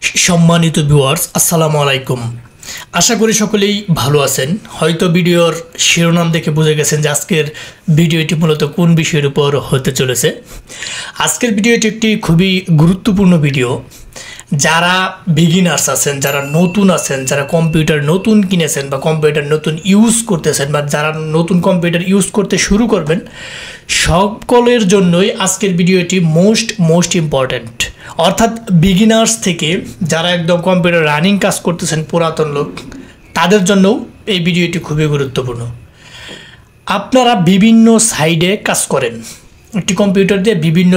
सम्मानित ভিউয়ার্স আসসালামু আলাইকুম। আশা করি সকলেই ভালো আছেন। হয়তো ভিডিওর শিরোনাম দেখে বুঝে গেছেন যে আজকের ভিডিওটি মূলত কোন বিষয়ের উপর হতে চলেছে। আজকের ভিডিওটি একটি খুবই গুরুত্বপূর্ণ ভিডিও। যারা বিগিনার্স আছেন, যারা নতুন আছেন, যারা কম্পিউটার নতুন কিনেছেন বা কম্পিউটার নতুন ইউজ করতেছেন বা যারা নতুন কম্পিউটার ইউজ করতে শুরু করবেন, সকলের জন্যই আজকের ভিডিওটি মোস্ট ইম্পর্ট্যান্ট। অর্থাৎ বিগিনার্স থেকে যারা একদম কম্পিউটার রানিং কাজ করতেছেন, পুরাতন লোক, তাদের জন্যও এই ভিডিওটি খুবই গুরুত্বপূর্ণ। আপনারা বিভিন্ন সাইডে কাজ করেন, একটি কম্পিউটার দিয়ে বিভিন্ন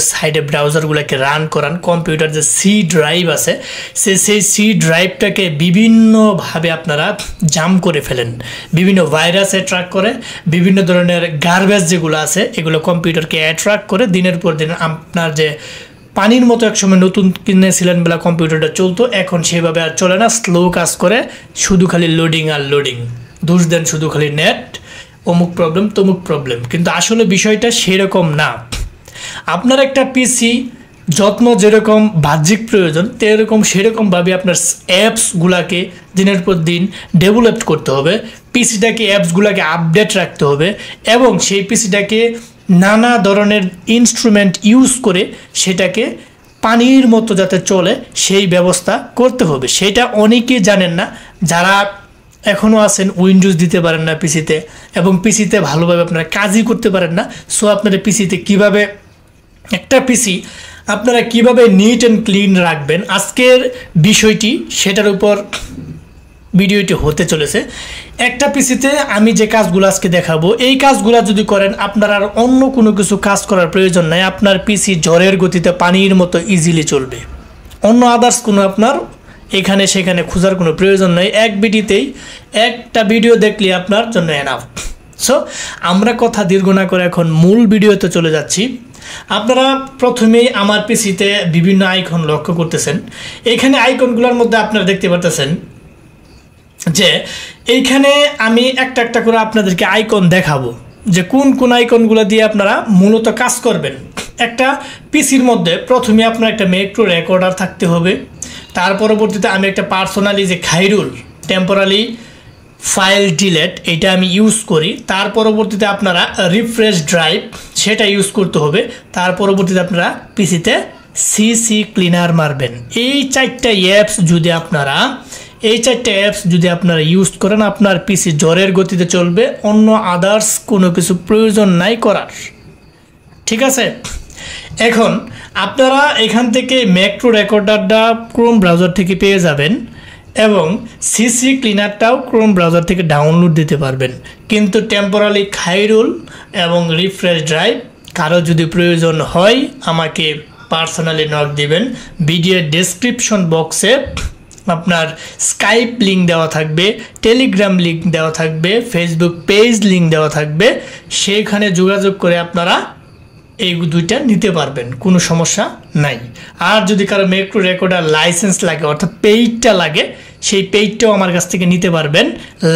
সাইডে ব্রাউজারগুলোকে রান করান। কম্পিউটার যে সি ড্রাইভ আছে সেই সি ড্রাইভটাকে বিভিন্নভাবে আপনারা জাম করে ফেলেন, বিভিন্ন ভাইরাস অ্যাট্রাক্ট করে, বিভিন্ন ধরনের গার্বেজ যেগুলো আছে এগুলো কম্পিউটারকে অ্যাট্রাক্ট করে দিনের পর দিন আপনার যে পানির মতো একসময় নতুন কিনেছিলেন বেলা কম্পিউটারটা চলতো, এখন সেভাবে আর চলে না, স্লো কাজ করে, শুধু খালি লোডিং আর লোডিং, দোষ দেন শুধু খালি নেট, অমুক প্রবলেম তমুক প্রবলেম। কিন্তু আসলে বিষয়টা সেরকম না। আপনার একটা পিসি যত্ন যেরকম বাহ্যিক প্রয়োজন সেরকমভাবে আপনার অ্যাপসগুলোকে দিনের পর দিন ডেভেলপ করতে হবে, পিসিটাকে অ্যাপসগুলোকে আপডেট রাখতে হবে এবং সেই পিসিটাকে নানা ধরনের ইনস্ট্রুমেন্ট ইউজ করে সেটাকে পানির মতো যাতে চলে সেই ব্যবস্থা করতে হবে। সেটা অনেকেই জানেন না, যারা এখনও আছেন উইন্ডোজ দিতে পারেন না পিসিতে এবং পিসিতে ভালোভাবে আপনারা কাজই করতে পারেন না। সো আপনারা পিসিতে কিভাবে একটা পিসি আপনারা কিভাবে নিট অ্যান্ড ক্লিন রাখবেন, আজকের বিষয়টি সেটার উপর ভিডিওটি হতে চলেছে। একটা পিসিতে আমি যে কাজগুলো আজকে দেখাবো, এই কাজগুলো যদি করেন আপনার আর অন্য কোনো কিছু কাজ করার প্রয়োজন নাই। আপনার পিসি ঝড়ের গতিতে পানির মতো ইজিলি চলবে। অন্য আদার্স কোনো আপনার এখানে সেখানে খোঁজার কোনো প্রয়োজন নেই। এক ভিডিওতেই একটা ভিডিও দেখলে আপনার জন্য এনাফ। সো আমরা কথা দীর্ঘ না করে এখন মূল ভিডিওতে চলে যাচ্ছি। আপনারা প্রথমেই আমার পিসিতে বিভিন্ন আইকন লক্ষ্য করতেছেন। এইখানে আইকনগুলোর মধ্যে আপনারা দেখতে পারতেছেন যে এইখানে আমি একটা একটা করে আপনাদেরকে আইকন দেখাবো যে কোন কোন আইকনগুলো দিয়ে আপনারা মূলত কাজ করবেন। একটা পিসির মধ্যে প্রথমে আপনার একটা ম্যাক্রো রেকর্ডার থাকতে হবে। তার পরবর্তীতে আমি একটা পার্সোনালি যে খাইরুল টেম্পোরারি ফাইল ডিলেট এটা আমি ইউজ করি। তার পরবর্তীতে আপনারা রিফ্রেশ ড্রাইভ সেটা ইউজ করতে হবে। তার পরবর্তীতে আপনারা পিসিতে সিসি ক্লিনার মারবেন। এই চারটা অ্যাপস যদি আপনারা ইউজ করেন, আপনার পিসি জ্বরের গতিতে চলবে, অন্য আদার্স কোনো কিছু প্রয়োজন নাই করার। ঠিক আছে, এখন আপনারা এখান থেকে ম্যাক্রো রেকর্ডারটা ক্রোম ব্রাউজার থেকে পেয়ে যাবেন এবং সিসি ক্লিনারটাও ক্রোম ব্রাউজার থেকে ডাউনলোড দিতে পারবেন। কিন্তু টেম্পোরারি খাইরুল এবং রিফ্রেশ ড্রাইভ কারো যদি প্রয়োজন হয় আমাকে পার্সোনালি নক দিবেন। ভিডিওর ডেসক্রিপশন বক্সে আপনার স্কাইপ লিঙ্ক দেওয়া থাকবে, টেলিগ্রাম লিঙ্ক দেওয়া থাকবে, ফেসবুক পেজ লিঙ্ক দেওয়া থাকবে, সেইখানে যোগাযোগ করে আপনারা এই দুইটা নিতে পারবেন, কোনো সমস্যা নাই। আর যদি কারো ম্যাক্রো রেকর্ডার লাইসেন্স লাগে অর্থাৎ পেইডটা লাগে, সেই পেইডটাও আমার কাছ থেকে নিতে পারবেন,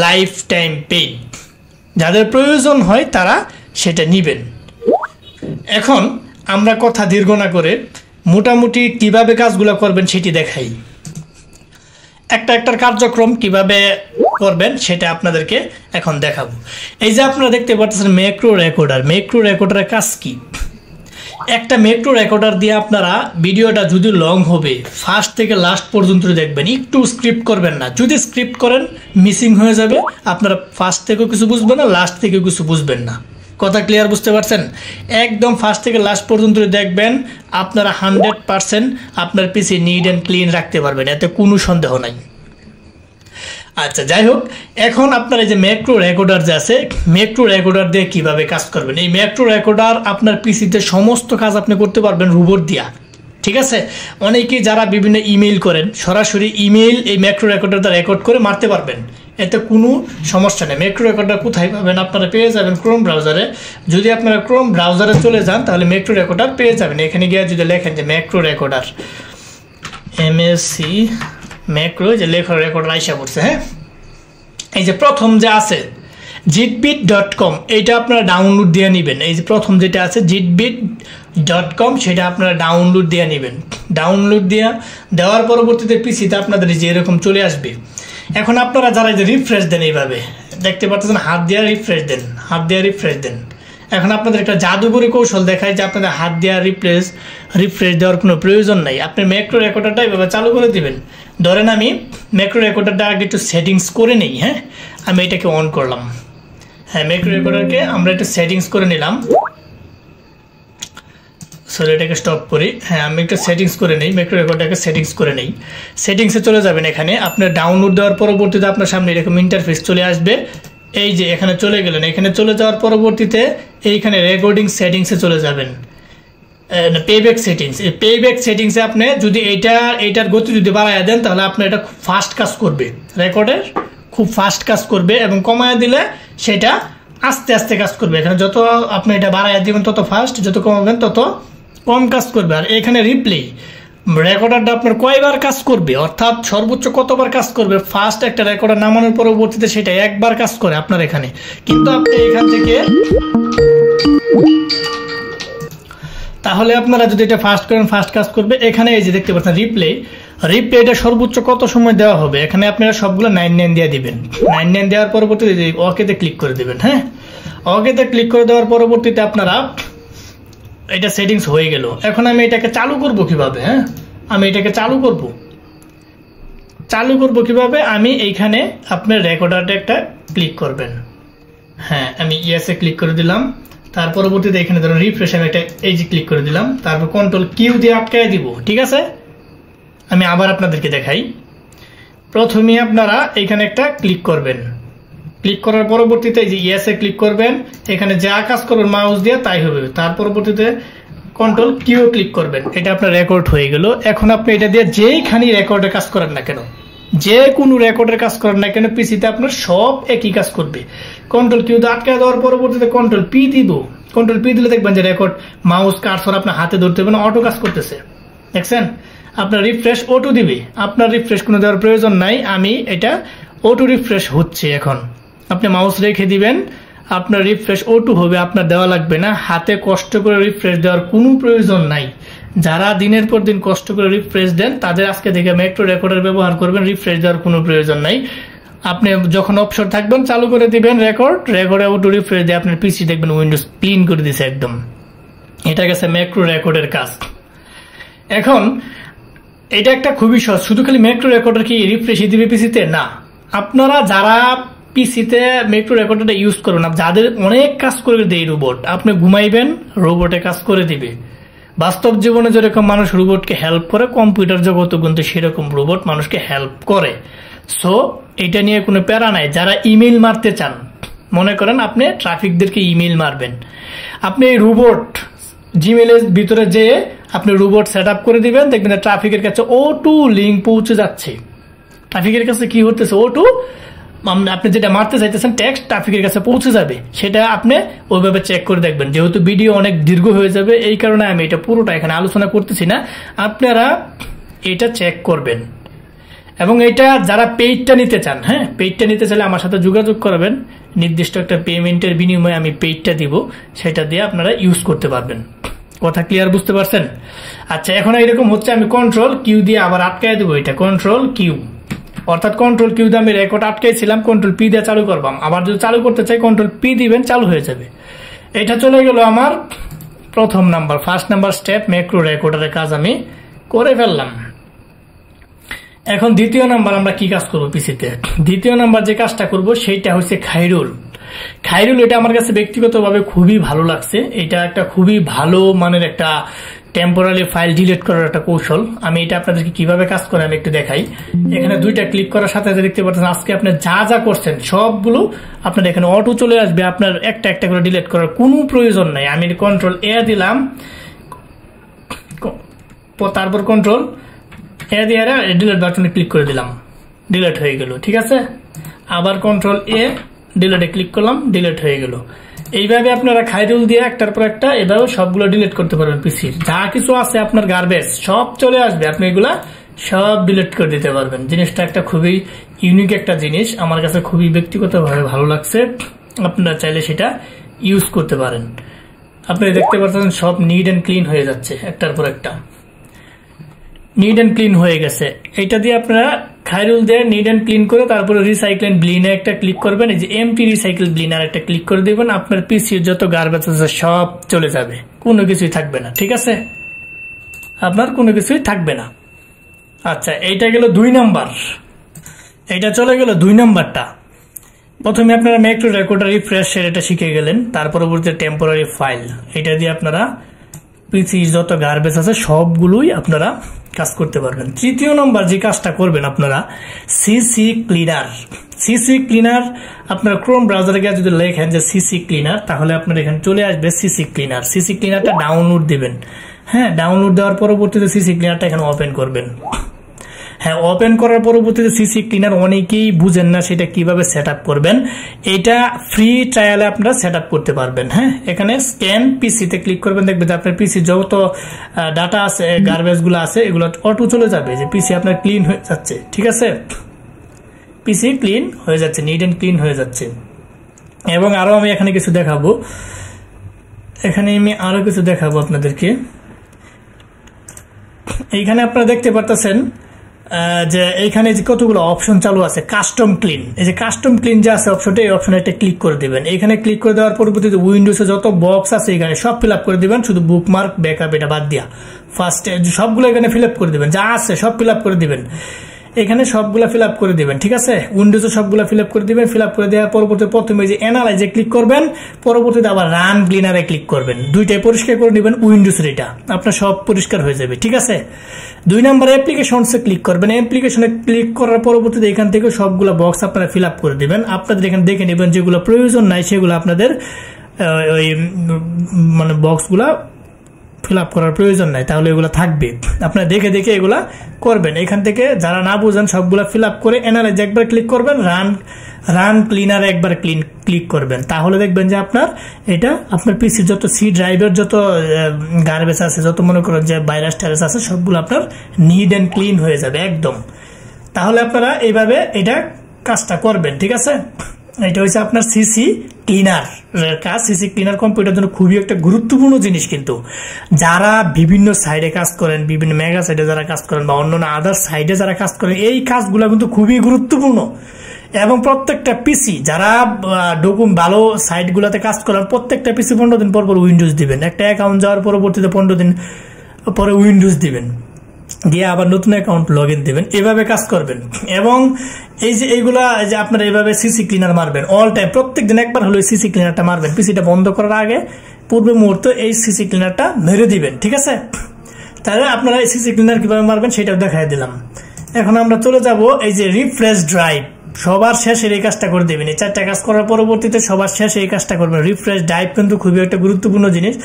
লাইফ টাইম পেইড। যাদের প্রয়োজন হয় তারা সেটা নেবেন। এখন আমরা কথা দীর্ঘ না করে মোটামুটি কিভাবে কাজগুলো করবেন সেটি দেখাই। একটা কার্যক্রম কিভাবে করবেন সেটা আপনাদেরকে এখন দেখাবো। এই যে আপনারা দেখতে পাচ্ছেন ম্যাক্রো রেকর্ডারের কাজ কি। একটা ম্যাক্রো রেকর্ডার দিয়ে আপনারা ভিডিওটা যদি লং হবে ফার্স্ট থেকে লাস্ট পর্যন্ত দেখবেন, একটু স্ক্রিপ্ট করবেন না। যদি স্ক্রিপ্ট করেন মিসিং হয়ে যাবে, আপনারা ফার্স্ট থেকেও কিছু বুঝবেন না, লাস্ট থেকেও কিছু বুঝবেন না। কথা ক্লিয়ার বুঝতে পারছেন? একদম ফার্স্ট থেকে লাস্ট পর্যন্ত দেখবেন, আপনারা 100% আপনার পিসি নিট অ্যান্ড ক্লিন রাখতে পারবেন, এতে কোনো সন্দেহ নাই। আচ্ছা, যাই হোক, এখন আপনার এই যে ম্যাক্রো রেকর্ডার যে আছে, ম্যাক্রো রেকর্ডার দিয়ে কীভাবে কাজ করবেন। এই ম্যাক্রো রেকর্ডার আপনার পিসিতে সমস্ত কাজ আপনি করতে পারবেন রোবট দিয়া। ঠিক আছে, অনেকে যারা বিভিন্ন ইমেইল করেন সরাসরি ইমেইল এই ম্যাক্রো রেকর্ডারটা রেকর্ড করে মারতে পারবেন, এতে কোনো সমস্যা নেই। ম্যাক্রো রেকর্ডার কোথায় পাবেন? আপনারা পেয়ে যাবেন ক্রোম ব্রাউজারে। যদি আপনারা ক্রোম ব্রাউজারে চলে যান তাহলে ম্যাক্রো রেকর্ডার পেয়ে যাবেন। এখানে গিয়ে যদি লেখেন যে ম্যাক্রো রেকর্ডার, MAC ম্যাক্রো, যে লেখার রেকর্ডার আইসা পড়ছে। হ্যাঁ, এই যে প্রথম যে আছে জিটবিট.com, এইটা আপনারা ডাউনলোড দিয়ে নেবেন। এই যে প্রথম যেটা আছে জিটবিট .com সেটা আপনারা ডাউনলোড দিয়ে নেবেন। ডাউনলোড দেওয়ার পরবর্তীতে পিসিতে আপনাদের যে এরকম চলে আসবে। এখন আপনারা যারা যে রিফ্রেশ দেন এইভাবে দেখতে পাচ্ছেন, হাত দিয়ে রিফ্রেশ দেন। এখন আপনাদের একটা জাদুকরি কৌশল দেখায় যে আপনাদের হাত দিয়ে রিফ্রেশ দেওয়ার কোনো প্রয়োজন নাই। আপনি ম্যাক্রো রেকর্ডারটা এভাবে চালু করে দিবেন। ধরেন আমি ম্যাক্রো রেকর্ডারটা আগে একটু সেটিংস করে নিই। হ্যাঁ, আমি এটাকে অন করলাম। হ্যাঁ, ম্যাক্রো রেকর্ডারকে আমরা একটু সেটিংস করে নিলাম। সরি, এটাকে স্টপ করি। হ্যাঁ, আমি একটু সেটিংস করে নিই, ম্যাক্রো রেকর্ডারকে সেটিংস করে নিই। সেটিংসে চলে যাবেন। এখানে আপনার ডাউনলোড দেওয়ার পরবর্তীতে আপনার সামনে এরকম ইন্টারফেস চলে আসবে। এই যে এখানে চলে গেলেন, এখানে চলে যাওয়ার পরবর্তীতে এইখানে রেকর্ডিং সেটিংসে চলে যাবেন। পেব্যাক সেটিংস, এই পেব্যাক সেটিংসে আপনি যদি এইটার গতি যদি বাড়ায় দেন তাহলে আপনার এটা খুব ফাস্ট কাজ করবে, রেকর্ডের খুব ফাস্ট কাজ করবে, এবং কমায় দিলে সেটা আস্তে আস্তে কাজ করবে। এখানে যত আপনি এটা বাড়ায় দিবেন তত ফাস্ট, যত কমাবেন তত কম কাজ করবে। আর এখানে রিপ্লে রেকর্ডারটা আপনার কয়বার কাজ করবে, অর্থাৎ সর্বোচ্চ কতবার কাজ করবে। ফার্স্ট একটা রেকর্ডার নামানোর পরবর্তীতে সেটা একবার কাজ করে আপনার এখানে, কিন্তু আপনি এখান থেকে তাহলে আপনারা যদি এটা ফাস্ট করেন ফাস্ট কাজ করবে। এখানে এই যে দেখতে পাচ্ছেন রিপ্লে এটা সর্বোচ্চ কত সময় দেওয়া হবে, এখানে আপনারা সবগুলো 99 দিয়ে দিবেন। 99 দেওয়ার পরবর্তীতে ওকেতে ক্লিক করে দিবেন। হ্যাঁ, ওকেতে ক্লিক করে দেওয়ার পরবর্তীতে আপনারা এটা সেটিংস হয়ে গেল। এখন আমি এটাকে চালু করব কিভাবে? হ্যাঁ, আমি এটাকে চালু করব কিভাবে? আমি এইখানে আপনার রেকর্ডারটা একটা ক্লিক করবেন। হ্যাঁ, আমি ইয়েসে ক্লিক করে দিলাম। তার পরবর্তীতে এখানে ধরুন রিফ্রেশ, আমি একটা এই যে ক্লিক করে দিলাম। তারপর কন্ট্রোল কিউ দিয়ে আটকায় দিব। ঠিক আছে, আমি আবার আপনাদেরকে দেখাই। প্রথমে আপনারা এখানে একটা ক্লিক করবেন। ক্লিক করার পরবর্তীতে এই যে ইয়েসে ক্লিক করবেন। এখানে যা কাজ করবেন মাউস দিয়ে তাই হবে। তার পরবর্তীতে কন্ট্রোল কিউ ক্লিক করবেন। এটা আপনার রেকর্ড হয়ে গেল। এখন আপনি এটা দিয়ে যেইখানে রেকর্ডের কাজ করেন না কেন, যে কোনো রেকর্ডের কাজ করেন না কেন, পিসিতে আপনার সব একই কাজ করবে। কন্ট্রোল কিউ দিয়ে আটকে দেওয়ার পরবর্তীতে কন্ট্রোল পি দিব। কন্ট্রোল পি দিলে দেখবেন যে রেকর্ড মাউস কার্সর আপনার হাতে ধরতে হবে না, অটো কাজ করতেছে। দেখছেন, আপনার রিফ্রেশ অটো দিবে। আপনার রিফ্রেশ কোনো দেওয়ার প্রয়োজন নাই। আমি এটা অটো রিফ্রেশ হচ্ছে। এখন আপনি মাউস রেখে দিবেন, আপনার রিফ্রেশ অটো হবে, আপনার দেওয়া লাগবে না। হাতে কষ্ট করে রিফ্রেশ দেওয়ার কোনো প্রয়োজন নাই। যারা দিনের পর দিন কষ্ট করে রিফ্রেশ দেন তাদের আজকে থেকে ম্যাক্রো রেকর্ডার ব্যবহার করবেন, রিফ্রেশ দেওয়ার কোনো প্রয়োজন নাই। আপনি যখন অবসর থাকবেন চালু করে দিবেন রেকর্ডে অটো রিফ্রেশ দিয়ে আপনার পিসি দেখবেন উইন্ডোজ ক্লিন করে দিছে একদম। এটা গেছে ম্যাক্রো রেকর্ডের কাজ। এখন এটা একটা খুবই সহজ। শুধু খালি ম্যাক্রো রেকর্ডার কি রিফ্রেশ দিবে পিসিতে? না, আপনারা যারা পিসিতে ম্যাক্রো রেকর্ডারটা ইউজ করবেন, যাদের অনেক কাজ করে দেয় রোবট, আপনি ঘুমাইবেন রোবটে কাজ করে দিবে। বাস্তব জীবনে যেরকম মানুষ রোবটকে হেল্প করে, কম্পিউটার জগতে কিন্তু সেরকম রোবট মানুষকে হেল্প করে। সো এটা নিয়ে কোনো প্যারা নাই। যারা ইমেল মারতে চান, মনে করেন আপনি ট্রাফিকদেরকে ইমেল মারবেন, আপনি এই রোবট জিমেলের ভিতরে যেয়ে আপনি রোবট সেট আপ করে দিবেন, দেখবেন ট্রাফিকের কাছে O2 লিঙ্ক পৌঁছে যাচ্ছে। ট্রাফিকের কাছে কি হতেছে? O2 আপনি যেটা মারতে চাইতেছেন টেক্সট ট্রাফিকের কাছে পৌঁছে যাবে। সেটা আপনি ওইভাবে চেক করে দেখবেন। যেহেতু ভিডিও অনেক দীর্ঘ হয়ে যাবে এই কারণে আমি এটা পুরোটা এখানে আলোচনা করতেছি না, আপনারা এটা চেক করবেন। এবং এটা যারা পেইডটা নিতে চান, হ্যাঁ, পেইডটা নিতে চাইলে আমার সাথে যোগাযোগ করবেন। নির্দিষ্ট একটা পেমেন্টের বিনিময়ে আমি পেইডটা দিব, সেটা দিয়ে আপনারা ইউজ করতে পারবেন। কথা ক্লিয়ার, বুঝতে পারছেন? আচ্ছা, এখন এরকম হচ্ছে, আমি কন্ট্রোল কিউ দিয়ে আবার আটকায় দেবো। এটা কন্ট্রোল কিউ, অর্থাৎ কন্ট্রোল কিউ দিয়ে আমি রেকর্ড আটকাইছিলাম, কন্ট্রোল পি দিয়ে চালু করবাম। আবার যদি চালু করতে চাই কন্ট্রোল পি দিবেন, চালু হয়ে যাবে। এটা চলে গেল আমার ফার্স্ট নাম্বার স্টেপ, ম্যাক্রো রেকর্ডারের কাজ আমি করে ফেললাম। এখন দ্বিতীয় নাম্বার আমরা কি কাজ করবো পিসিতে? দ্বিতীয় নাম্বার যে কাজটা করব সেটা হচ্ছে খাইরুল। এটা আমার কাছে ব্যক্তিগতভাবে খুবই ভালো লাগছে। এটা একটা খুবই ভালো মানের একটা টেম্পোরারি ফাইল ডিলিট করার একটা কৌশল। আমি এটা আপনাদেরকে কিভাবে কাজ করে আমি একটু দেখাই। এখানে দুইটা ক্লিক করার সাথে সাথে দেখতে পাচ্ছেন আজকে আপনি যা যা করছেন সবগুলো আপনার এখানে অটো চলে আসবে। আপনার একটা একটা করে ডিলিট করার কোনো প্রয়োজন নাই। আমি কন্ট্রোল এ দিলাম, তারপর কন্ট্রোল এ দিয়ে ডিলিট বাটনে ক্লিক করে দিলাম, ডিলিট হয়ে গেল। ঠিক আছে, আবার কন্ট্রোল এ ডিলিটে ক্লিক করলাম, ডিলিট হয়ে গেল। এইভাবে আপনারা খাইরুল দিয়ে একটার পর একটা এভাবে সবগুলো ডিলিট করতে পারবেন। পিসির যা কিছু আছে আপনার গার্বেজ সব চলে আসবে, আপনি এগুলা সব ডিলিট করে দিতে পারবেন। জিনিসটা একটা খুবই ইউনিক একটা জিনিস, আমার কাছে খুবই ব্যক্তিগতভাবে ভালো লাগছে। আপনারা চাইলে সেটা ইউজ করতে পারেন। আপনারা দেখতে পাচ্ছেন সব নিট অ্যান্ড ক্লিন হয়ে যাচ্ছে, একটার পর একটা নিট অ্যান্ড ক্লিন হয়ে গেছে। এটা দিয়ে আপনারা খায়রুল দিয়ে নিট অ্যান্ড ক্লিন করে তারপরে রিসাইক্লিং ব্লিনে একটা ক্লিক করবেন, এই যে এমটি রিসাইকেল ব্লিনার একটা ক্লিক করে দিবেন, আপনার পিসির যত গার্বেজ আছে সব চলে যাবে, কোনো কিছুই থাকবে না। ঠিক আছে, আপনার কোনো কিছুই থাকবে না। আচ্ছা, এইটা গেল 2 নাম্বার, এইটা চলে গেল 2 নাম্বারটা। প্রথমে আপনারা মেক টু রেকর্ডার রিফ্রেশ এটা শিখে গেলেন, তার পরবর্তীতে টেম্পোরারি ফাইল, এটা দিয়ে আপনারা পিসির যত গার্বেজ আছে সবগুলোই আপনারা কাজ করতে পারবেন। 3য় নম্বর যে কাজটা করবেন আপনারা সিসি ক্লিনার। সিসি ক্লিনার আপনার ক্রোম ব্রাউজারে গিয়ে যদি লেখেন যে সিসি ক্লিনার, তাহলে আপনার এখানে চলে আসবে সিসি ক্লিনার। সিসি ক্লিনারটা ডাউনলোড দিবেন। হ্যাঁ, ডাউনলোড দেওয়ার পরবর্তীতে সিসি ক্লিনারটা এখানে ওপেন করবেন। হ্যাঁ, ওপেন করার পরবর্তীতে সিসি ক্লিনার অনেকেই বুঝেন না সেটা কিভাবে সেট আপ করবেন। এটা ফ্রি ট্রায়ালে আপনারা সেট আপ করতে পারবেন। হ্যাঁ, এখানে স্ক্যান পিসিতে ক্লিক করবেন, দেখবেন যে আপনার পিসি যত ডাটা আছে, গার্বেজ গুলো আছে, এগুলো অটো চলে যাবে, যে পিসি আপনার ক্লিন হয়ে যাচ্ছে। ঠিক আছে, পিসি ক্লিন হয়ে যাচ্ছে, নিট অ্যান্ড ক্লিন হয়ে যাচ্ছে। এবং আরো আমি এখানে কিছু দেখাবো, আপনাদেরকে। এইখানে আপনারা দেখতে পারতেছেন যে এইখানে যে কতগুলো অপশন চালু আছে, কাস্টম ক্লিন। এই যে কাস্টম ক্লিন যে আছে অপশনটা, এই অপশনে একটা ক্লিক করে দিবেন। এখানে ক্লিক করে দেওয়ার পরবর্তীতে উইন্ডোজে যত বক্স আছে এখানে সব ফিল আপ করে দিবেন, শুধু বুকমার্ক ব্যাকআপ এটা বাদ দিয়া ফার্স্টে সবগুলো এখানে ফিল আপ করে দিবেন, যা আছে সব ফিল আপ করে দিবেন, এখানে সবগুলা ফিল আপ করে দিবেন। ঠিক আছে, উইন্ডোজে সবগুলা ফিল আপ করে দিবেন। ফিল আপ করে দেওয়ার পরবর্তীতে প্রথমে যে অ্যানালাইজে ক্লিক করবেন, পরবর্তীতে আবার রান ক্লিনারে ক্লিক করবেন, দুইটাই পরিষ্কার করে নেবেন উইন্ডোজের, এটা আপনার সব পরিষ্কার হয়ে যাবে। ঠিক আছে, 2 নম্বর অ্যাপ্লিকেশনসে ক্লিক করবেন। অ্যাপ্লিকেশনে ক্লিক করার পরবর্তীতে এখান থেকে সবগুলা বক্স আপনারা ফিল আপ করে দিবেন। আপনাদের এখানে দেখে নেবেন যেগুলো প্রয়োজন নাই সেগুলো আপনাদের ওই মানে বক্সগুলা ফিল আপ করার প্রয়োজন নাই, তাহলে এগুলো থাকবে, আপনারা দেখে দেখে এগুলা করবেন। এখান থেকে যারা না বুঝেন সবগুলা ফিল আপ করে অ্যানালাইজ একবার ক্লিক করবেন, রান ক্লিনার একবার ক্লিক করবেন, তাহলে দেখবেন যে এটা আপনার পিসির যত সি ড্রাইভের যত গার্বেজ আছে, যত মনে করেন যে ভাইরাস টাইরাস আছে, সবগুলো আপনার নিট অ্যান্ড ক্লিন হয়ে যাবে একদম। তাহলে আপনারা এইভাবে এটা কাজটা করবেন। ঠিক আছে, এটা হচ্ছে আপনার সিসি ক্লিনার কাজ। সিসি ক্লিনার কম্পিউটার জন্য খুবই একটা গুরুত্বপূর্ণ জিনিস, কিন্তু যারা বিভিন্ন সাইডে কাজ করেন, বিভিন্ন মেগা সাইডে যারা কাজ করেন বা অন্যান্য আদার সাইডে যারা কাজ করেন, এই কাজগুলো কিন্তু খুবই গুরুত্বপূর্ণ। এবং প্রত্যেকটা পিসি যারা ভালো সাইট গুলাতে কাজ করেন, প্রত্যেকটা পিসি 15 দিন পর উইন্ডোজ দিবেন। একটা অ্যাকাউন্ট যাওয়ার পরবর্তীতে 15 দিন পরে উইন্ডোজ দিবেন, দিয়ে আবার নতুন অ্যাকাউন্ট লগ ইন দিবেন, এভাবে কাজ করবেন। এবং এই যে এইগুলা যে আপনারা এইভাবে সিসি ক্লিনার মারবেন অল টাইম, প্রত্যেকদিন একবার হলো সিসি ক্লিনারটা মারবেন। পিসিটা বন্ধ করার আগে পূর্বে মুহূর্তে এই সিসি ক্লিনারটা মেরে দিবেন। ঠিক আছে, তাহলে আপনারা এই সিসি ক্লিনার কিভাবে মারবেন সেটাও দেখাই দিলাম। এখন আমরা চলে যাব এই যে রিফ্রেশ ড্রাইভ, সবার শেষে এই কাজটা করে দেবেন। এই 4টা কাজ করার পরবর্তীতে সবার শেষে এই কাজটা করবেন। রিফ্রেশ ড্রাইভ কিন্তু খুবই একটা গুরুত্বপূর্ণ জিনিস।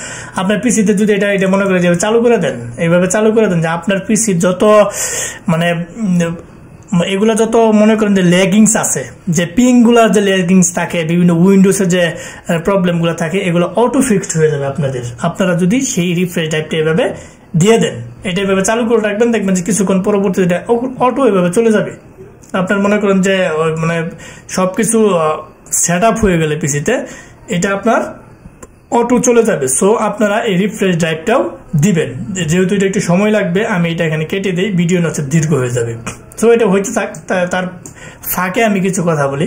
আপনার পিসিতে যদি এটা মনে করে যে চালু করে দেন, এইভাবে চালু করে দেন, যে আপনার পিসির যত মানে এগুলো যত মনে করেন যে লেগিংস আছে, যে পিং গুলার যে লেগিংস থাকে, বিভিন্ন উইন্ডোজের যে প্রবলেম গুলো থাকে, এগুলো অটো ফিক্সড হয়ে যাবে আপনারা যদি সেই রিফ্রেশ ড্রাইভটা এভাবে দিয়ে দেন, এটা এভাবে চালু করে রাখবেন, দেখবেন যে কিছুক্ষণ পরবর্তীতে অটো এভাবে চলে যাবে। আপনার মনে করেন যে মানে সবকিছু সেট আপ হয়ে গেলে পিসিতে এটা আপনার অটো চলে যাবে। সো আপনারা এই রিফ্রেশ ড্রাইভটাও দিবেন। যেহেতু এটা একটু সময় লাগবে, আমি এটা এখানে কেটে দিই, ভিডিও নচ্ছে দীর্ঘ হয়ে যাবে। সো এটা হইতে থাক, তার ফাঁকে আমি কিছু কথা বলি।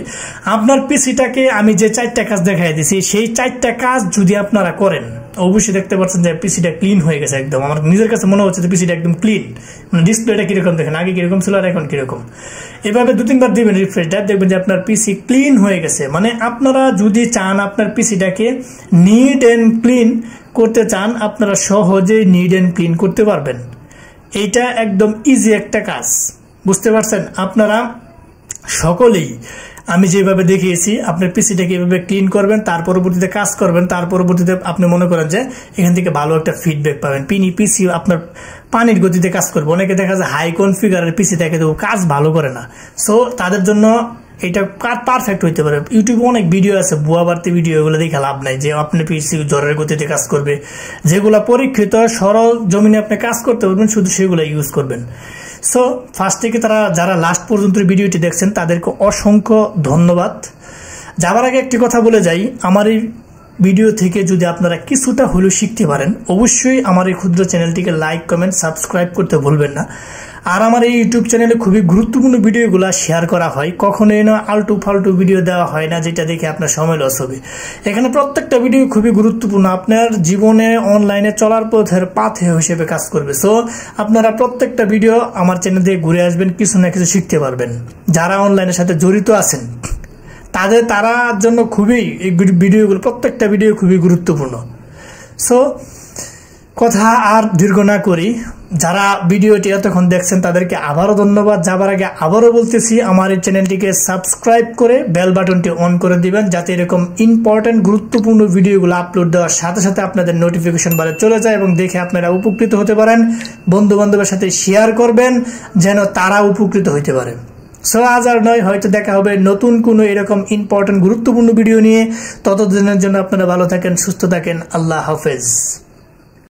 আপনার পিসিটাকে আমি যে 4টা কাজ দেখাই দিছি, সেই 4টা কাজ যদি আপনারা করেন, অবশ্যই দেখতে পাচ্ছেন যে পিসিটা ক্লিন হয়ে গেছে একদম। আমার নিজের কাছে মনে হচ্ছে যে পিসিটা একদম ক্লিন, মানে ডিসপ্লেটা কিরকম দেখেন, আগে কিরকম ছিল আর এখন কিরকম। এভাবে 2-3 বার দিবেন রিফ্রেশ ড্রাইভ, দেখবেন যে আপনার পিসি ক্লিন হয়ে গেছে। মানে আপনারা যদি চান আপনার পিসিটাকে নিট অ্যান্ড ক্লিন করতে চান, আপনারা সহজেই নিট অ্যান্ড ক্লিন করতে পারবেন। এইটা একদম ইজি একটা কাজ, বুঝতে পারছেন? আপনারা সকলেই আমি যেভাবে দেখিয়েছি আপনার পিসিটাকে এভাবে ক্লিন করবেন, তার পরবর্তীতে কাজ করবেন, তার পরবর্তীতে আপনি মনে করেন যে এখান থেকে ভালো একটা ফিডব্যাক পাবেন। পিসি আপনার পানির গতিতে কাজ করবে। অনেকে দেখা যায় হাই কনফিগারের পিসি দেখে তো কাজ ভালো করে না। সো তাদের জন্য এটা পারফেক্ট হইতে পারে। ইউটিউবে অনেক ভিডিও আছে, বুয়া বাড়তি ভিডিও, এগুলো দেখে লাভ নাই যে আপনি পিসি জ্বরের গতিতে কাজ করবে। যেগুলো পরীক্ষিত সরল জমিনে আপনি কাজ করতে পারবেন, শুধু সেগুলো ইউজ করবেন। সো ফার্স্ট থেকে যারা লাস্ট পর্যন্ত ভিডিওটি দেখছেন তাদেরকে অসংখ্য ধন্যবাদ। যাবার আগে একটি কথা বলে যাই, আমার এই ভিডিও থেকে যদি আপনারা কিছুটা হলেও শিখতে পারেন, অবশ্যই আমার এই ক্ষুদ্র চ্যানেলটিকে লাইক, কমেন্ট, সাবস্ক্রাইব করতে ভুলবেন না। আর আমার এই ইউটিউব চ্যানেলে খুবই গুরুত্বপূর্ণ ভিডিওগুলো শেয়ার করা হয়, কখনোই না আলটু ফালতু ভিডিও দেওয়া হয় না যেটা দেখে আপনার সময় লস হবে। এখানে প্রত্যেকটা ভিডিও খুবই গুরুত্বপূর্ণ, আপনার জীবনে অনলাইনে চলার পথের পাথে হিসেবে কাজ করবে। সো আপনারা প্রত্যেকটা ভিডিও আমার চ্যানেল দিয়ে ঘুরে আসবেন, কিছু না কিছু শিখতে পারবেন। যারা অনলাইনের সাথে জড়িত আছেন তারার জন্য খুবই এই ভিডিওগুলো, প্রত্যেকটা ভিডিও খুবই গুরুত্বপূর্ণ। সো কথা আর দীর্ঘ না করি, যারা ভিডিওটি এতক্ষণ দেখছেন তাদেরকে আবারও ধন্যবাদ। যাবার আগে আবারও বলতেছি, আমার এই চ্যানেলটিকে সাবস্ক্রাইব করে বেল বাটনটি অন করে দিবেন, যাতে এরকম ইম্পর্টেন্ট গুরুত্বপূর্ণ ভিডিওগুলো আপলোড দেওয়ার সাথে সাথে আপনাদের নোটিফিকেশন বারে চলে যায় এবং দেখে আপনারা উপকৃত হতে পারেন। বন্ধু বান্ধবের সাথে শেয়ার করবেন যেন তারা উপকৃত হতে পারে। সো আজ আর নয়, হয়তো দেখা হবে নতুন কোনো এরকম ইম্পর্টেন্ট গুরুত্বপূর্ণ ভিডিও নিয়ে। ততদিনের জন্য আপনারা ভালো থাকেন, সুস্থ থাকেন। আল্লাহ হাফেজ।